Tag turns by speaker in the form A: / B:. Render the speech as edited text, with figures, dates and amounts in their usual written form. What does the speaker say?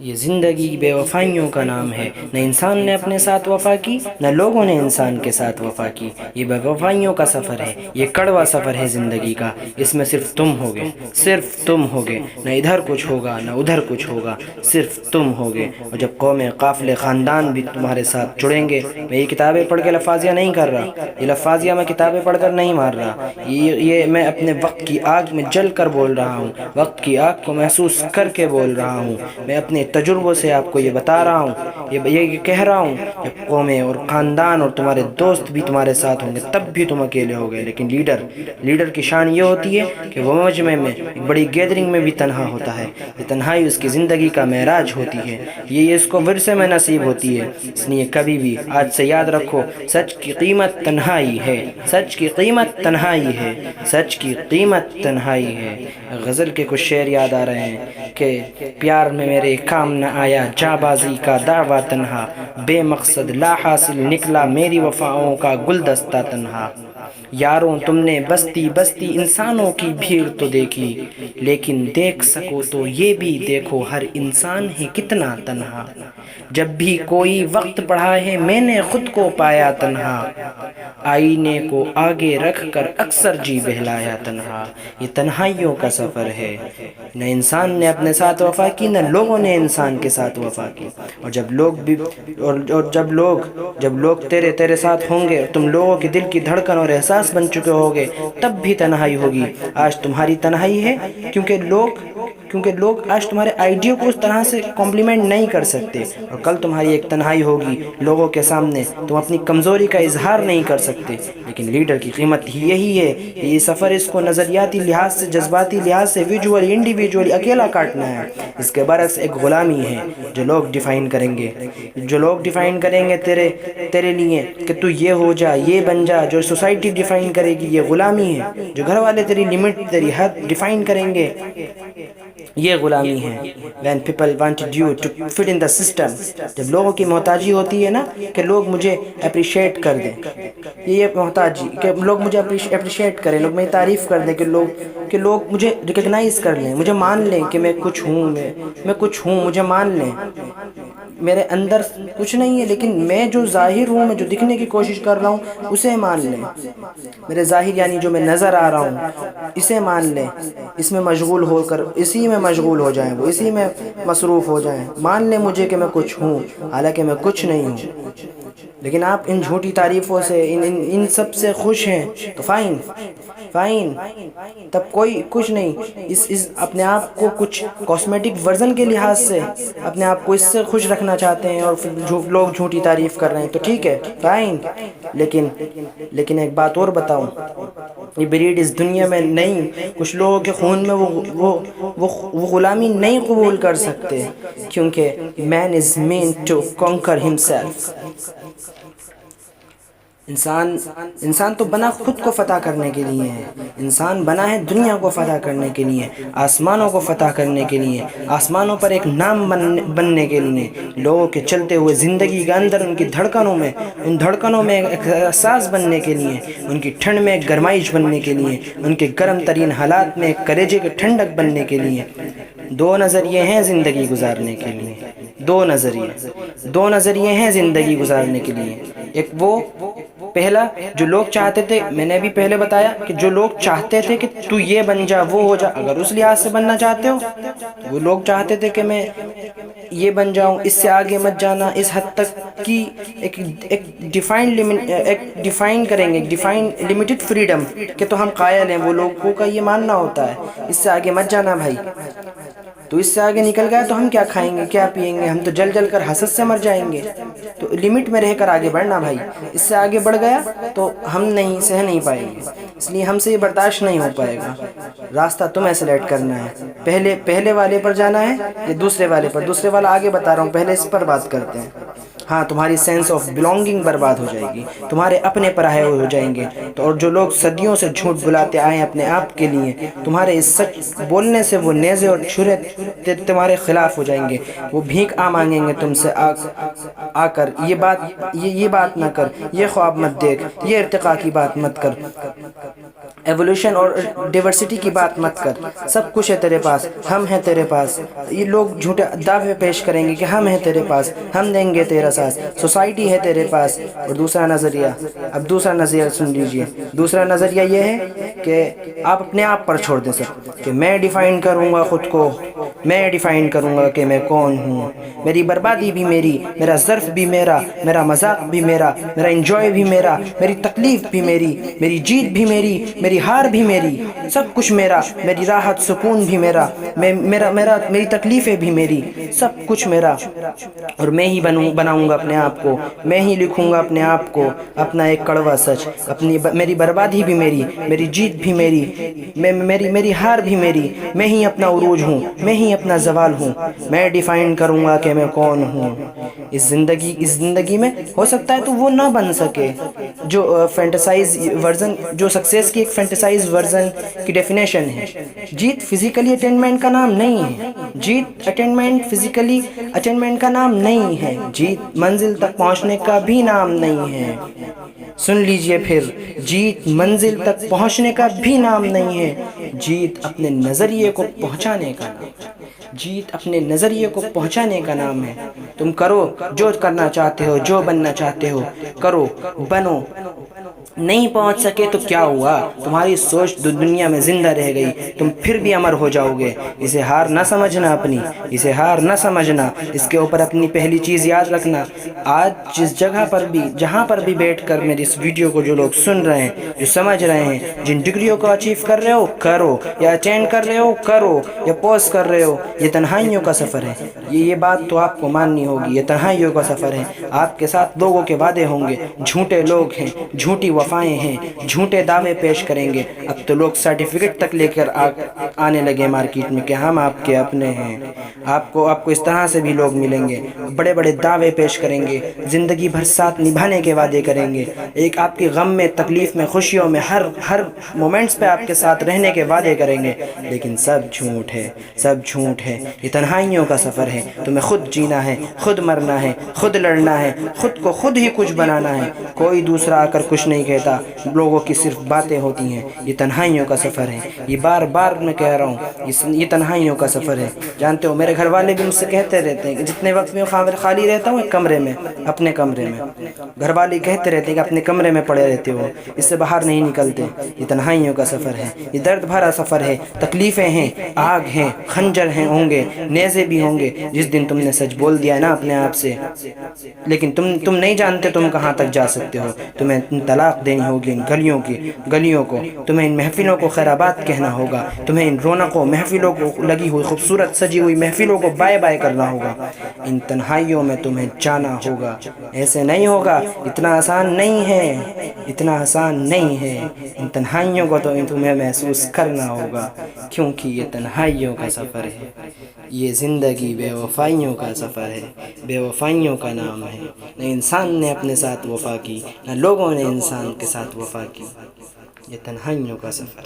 A: یہ زندگی بے وفائیوں کا نام ہے، نہ انسان نے اپنے ساتھ وفا کی نہ لوگوں نے انسان کے ساتھ وفا کی۔ یہ بے وفائیوں کا سفر ہے، یہ کڑوا سفر ہے زندگی کا۔ اس میں صرف تم ہوگے، صرف تم ہوگے، نہ ادھر کچھ ہوگا نہ ادھر کچھ ہوگا، صرف تم ہوگے۔ اور جب قومیں، قافلے، خاندان بھی تمہارے ساتھ جڑیں گے، میں یہ کتابیں پڑھ کے لفاظیہ نہیں کر رہا، یہ لفاظیہ میں کتابیں پڑھ کر نہیں مار رہا، یہ میں اپنے وقت کی آگ میں جل کر بول رہا ہوں، وقت کی آگ کو محسوس کر کے بول رہا ہوں۔ میں اپنے تجربوں سے آپ کو یہ بتا رہا ہوں، یہ کہہ رہا ہوں کہ قومیں اور خاندان اور تمہارے دوست بھی تمہارے ساتھ ہوں گے، تب بھی تم اکیلے ہوگے۔ لیکن لیڈر کی شان یہ ہوتی ہے کہ وہ مجمع میں، ایک بڑی گیدرنگ میں بھی تنہا ہوتا ہے۔ یہ تنہائی اس کی زندگی کا معراج ہوتی ہے، یہ اس کو ورثے میں نصیب ہوتی ہے۔ اس لیے کبھی بھی آج سے یاد رکھو، سچ کی قیمت تنہائی ہے، سچ کی قیمت تنہائی ہے، سچ کی قیمت تنہائی ہے۔ غزل کے کچھ شعر یاد آ رہے ہیں کہ پیار میں میرے کام نہ آیا جاں بازی کا دعویٰ تنہا، بے مقصد لا حاصل نکلا میری وفاؤں کا گلدستہ تنہا۔ یاروں تم نے بستی بستی انسانوں کی بھیڑ تو دیکھی، لیکن دیکھ سکو تو یہ بھی دیکھو ہر انسان ہے کتنا تنہا۔ جب بھی کوئی وقت پڑھا ہے میں نے خود کو پایا تنہا، آئینے کو آگے رکھ کر اکثر جی بہلایا تنہا۔ یہ تنہائیوں کا سفر ہے، نہ انسان نے اپنے ساتھ وفا کی نہ لوگوں نے انسان کے ساتھ وفا کی۔ اور جب لوگ تیرے ساتھ ہوں گے، تم لوگوں کے دل کی دھڑکن اور احساس بن چکے ہوگے، تب بھی تنہائی ہوگی۔ آج تمہاری تنہائی ہے کیونکہ لوگ آج تمہارے آئیڈیا کو اس طرح سے کمپلیمنٹ نہیں کر سکتے، اور کل تمہاری ایک تنہائی ہوگی لوگوں کے سامنے، تم اپنی کمزوری کا اظہار نہیں کر سکتے۔ لیکن لیڈر کی قیمت یہی ہے کہ یہ سفر اس کو نظریاتی لحاظ سے، جذباتی لحاظ سے، ویژول انڈیویجولی اکیلا کاٹنا ہے۔ اس کے برعکس ایک غلامی ہے جو لوگ ڈیفائن کریں گے تیرے لیے کہ تو یہ ہو جا، یہ بن جا، جو سوسائٹی ڈیفائن کرے گی، یہ غلامی ہے۔ جو گھر والے تیری لمٹ، تیری حد ڈیفائن کریں گے، یہ غلامی ہے۔ when people wanted you to fit in the system، جب لوگوں کی محتاجی ہوتی ہے نا کہ لوگ مجھے اپریشیٹ کر دیں، یہ محتاجی کہ لوگ مجھے اپریشیٹ کریں، لوگ میری تعریف کر دیں، کہ لوگ مجھے ریکگنائز کر لیں، مجھے مان لیں کہ میں کچھ ہوں، مجھے مان لیں، میرے اندر کچھ نہیں ہے لیکن میں جو ظاہر ہوں، میں جو دکھنے کی کوشش کر رہا ہوں اسے مان لیں، میرے ظاہر یعنی جو میں نظر آ رہا ہوں اسے مان لیں، اس میں مشغول ہو کر اسی میں مشغول ہو جائیں، وہ اسی میں مصروف ہو جائیں، مان لیں مجھے کہ میں کچھ ہوں حالانکہ میں کچھ نہیں ہوں۔ لیکن آپ ان جھوٹی تعریفوں سے، ان سب سے خوش ہیں تو فائن، تب کوئی کچھ نہیں، اپنے آپ کو کچھ کاسمیٹک ورژن کے لحاظ سے اپنے آپ کو اس سے خوش رکھنا چاہتے ہیں اور پھر لوگ جھوٹی تعریف کر رہے ہیں تو ٹھیک ہے، فائن۔ لیکن ایک بات اور بتاؤں، یہ بریڈ اس دنیا میں نہیں، کچھ لوگوں کے خون میں وہ غلامی نہیں قبول کر سکتے، کیونکہ man is meant to conquer himself۔ انسان تو بنا خود کو فتح کرنے کے لیے ہے، انسان بنا ہے دنیا کو فتح کرنے کے لیے، آسمانوں کو فتح کرنے کے لیے، آسمانوں پر ایک نام بننے کے لیے، لوگوں کے چلتے ہوئے زندگی کے اندر ان کی دھڑکنوں میں ایک احساس بننے کے لیے، ان کی ٹھنڈ میں ایک گرمائش بننے کے لیے، ان کے گرم ترین حالات میں ایک کلیجے کے ٹھنڈک بننے کے لیے۔ دو نظریے ہیں زندگی گزارنے کے لیے، دو نظریے ہیں زندگی گزارنے کے لیے۔ ایک وہ پہلا جو لوگ چاہتے تھے، میں نے بھی پہلے بتایا کہ جو لوگ چاہتے تھے کہ تو یہ بن جا، وہ ہو جا، اگر اس لحاظ سے بننا چاہتے ہو، وہ لوگ چاہتے تھے کہ میں یہ بن جاؤں، اس سے آگے مت جانا، اس حد تک کی ایک ڈیفائن کریں گے، ڈیفائن لمیٹڈ فریڈم کہ تو ہم قائل ہیں، وہ لوگوں کا یہ ماننا ہوتا ہے اس سے آگے مت جانا بھائی، تو اس سے آگے نکل گیا تو ہم کیا کھائیں گے، کیا پئیں گے، ہم تو جل کر حسد سے مر جائیں گے۔ تو لمٹ میں رہ کر آگے بڑھنا بھائی، اس سے آگے بڑھ گیا تو ہم نہیں سہ نہیں پائیں گے، اس لیے ہم سے یہ برداشت نہیں ہو پائے گا۔ راستہ تمہیں سلیکٹ کرنا ہے، پہلے والے پر جانا ہے یا دوسرے والے پر، دوسرے والا آگے بتا رہا ہوں، پہلے اس پر بات کرتے ہیں۔ ہاں تمہاری سینس آف بلونگنگ برباد ہو جائے گی، تمہارے اپنے پرائے ہو جائیں گے۔ تو اور جو لوگ صدیوں سے جھوٹ بلاتے آئے ہیں اپنے آپ کے لیے، تمہارے اس سچ بولنے سے وہ نیزے اور چھرے تمہارے خلاف ہو جائیں گے۔ وہ بھیک مانگیں گے تم سے آ کر، یہ بات نہ کر، یہ خواب مت دیکھ، یہ ارتقاء کی بات مت کر، ایوولوشن اور ڈیورسٹی کی بات مت کر، سب کچھ ہے تیرے پاس، ہم ہیں تیرے پاس۔ یہ لوگ جھوٹے دعوے پیش کریں گے کہ ہم ہیں تیرے پاس، ہم دیں گے تیرا ساتھ، سوسائٹی ہے تیرے پاس۔ اور دوسرا نظریہ، اب دوسرا نظریہ سن لیجئے۔ دوسرا نظریہ یہ ہے کہ آپ اپنے آپ پر چھوڑ دیں سب، کہ میں ڈیفائن کروں گا خود کو، میں ڈیفائن کروں گا کہ میں کون ہوں، میری بربادی بھی میری، میرا ظرف بھی میرا، میرا مذاق بھی میرا، میرا انجوائے بھی میرا، میری تکلیف بھی میری، میری جیت بھی میری، میری ہار بھی میری، سب کچھ میرا، میری راحت سکون بھی میرا، میری تکلیفیں بھی میری، سب کچھ میرا۔ اور میں ہی بناؤں گا اپنے آپ کو، میں ہی لکھوں گا اپنے آپ کو اپنا ایک کڑوا سچ، میری بربادی بھی میری، میری جیت بھی میری، میری ہار بھی میری، میں ہی اپنا عروج ہوں، میں ہی اپنا زوال ہوں، میں ڈیفائن کروں گا کہ میں کون ہوں۔ اس زندگی میں ہو سکتا ہے تو وہ نہ بن سکے جو فینٹسائز ورژن، جو سکسیس کی ایک فینٹسائز ورژن کی ڈیفینیشن ہے۔ جیت فزیکلی اٹینمنٹ کا نام نہیں ہے، جیت فزیکلی اٹینمنٹ کا نام نہیں ہے، جیت منزل تک پہنچنے کا بھی نام نہیں ہے۔ سن لیجئے پھر، جیت منزل تک پہنچنے کا بھی نام نہیں ہے، جیت اپنے نظریے کو پہنچانے کا نام ہے، جیت اپنے نظریے کو پہنچانے کا نام ہے۔ تم کرو جو کرنا چاہتے ہو، جو بننا چاہتے ہو کرو، بنو۔ نہیں پہنچ سکے تو کیا ہوا، تمہاری سوچ دنیا میں زندہ رہ گئی، تم پھر بھی امر ہو جاؤ گے۔ اسے ہار نہ سمجھنا، اسے ہار نہ سمجھنا۔ اس کے اوپر اپنی پہلی چیز یاد رکھنا، آج جس جگہ پر بھی، جہاں پر بھی بیٹھ کر میری اس ویڈیو کو جو لوگ سن رہے ہیں، جو سمجھ رہے ہیں، جن ڈگریوں کو اچیو کر رہے ہو کرو، یا اٹینڈ کر رہے ہو کرو، یا پوز کر رہے ہو، یہ تنہائیوں کا سفر ہے۔ یہ بات تو آپ کو ماننی ہوگی، یہ تنہائیوں کا سفر ہے۔ آپ کے ساتھ لوگوں کے وعدے ہوں گے، جھوٹے لوگ ہیں، جھوٹی وفائیں ہیں، جھوٹے دعوے پیش کریں گے۔ اب تو لوگ سرٹیفکیٹ تک لے کر آنے لگے مارکیٹ میں کہ ہم آپ کے اپنے ہیں۔ آپ کو اس طرح سے بھی لوگ ملیں گے، بڑے بڑے دعوے پیش کریں گے، زندگی بھر ساتھ نبھانے کے وعدے کریں گے، ایک آپ کے غم میں، تکلیف میں، خوشیوں میں، ہر مومنٹس پہ آپ کے ساتھ رہنے کے وعدے کریں گے، لیکن سب جھوٹ ہے، سب جھوٹ ہے۔ یہ تنہائیوں کا سفر ہے، تمہیں خود جینا ہے، خود مرنا ہے، خود لڑنا ہے، خود کو خود ہی کچھ بنانا ہے۔ کوئی دوسرا آ کر کچھ نہیں کہتا، لوگوں کی صرف باتیں ہوتی ہیں۔ یہ تنہائیوں کا سفر ہے، یہ بار بار میں کہہ رہا ہوں، یہ تنہائیوں کا سفر ہے۔ جانتے ہو میرے گھر والے بھی مجھ سے کہتے رہتے ہیں کہ جتنے وقت میں خالی رہتا ہوں ایک کمرے میں، اپنے کمرے میں، گھر والے کہتے رہتے ہیں کہ اپنے کمرے میں پڑے رہتے ہو، اس سے باہر نہیں نکلتے۔ یہ تنہائیوں کا سفر ہے، یہ درد بھرا سفر ہے، تکلیفیں ہیں، آگ ہیں، خنجر ہیں ہوں گے، نیزے بھی ہوں گے۔ جس دن تم نے سچ بول دیا نا اپنے آپ سے، لیکن تم نہیں جانتے تم کہاں تک جا سکتے ہو۔ تمہیں طلاق دینی ہوگی ان گلیوں کو، تمہیں ان محفلوں کو خیرآباد کہنا ہوگا، تمہیں ان رونقوں محفلوں کو، لگی ہوئی خوبصورت سجی ہوئی محفلوں کو بائے بائے کرنا ہوگا۔ ان تنہائیوں میں تمہیں جانا ہوگا، ایسے نہیں ہوگا، اتنا آسان نہیں ہے، اتنا آسان نہیں ہے۔ ان تنہائیوں کو تو تمہیں محسوس کرنا ہوگا، کیونکہ یہ تنہائیوں کا سفر ہے۔ یہ زندگی بے وفائیوں کا سفر ہے، بے وفائیوں کا نام ہے۔ نہ انسان نے اپنے ساتھ وفا کی، نہ لوگوں نے انسان کے ساتھ وفا کی۔ یہ تنہائیوں کا سفر ہے۔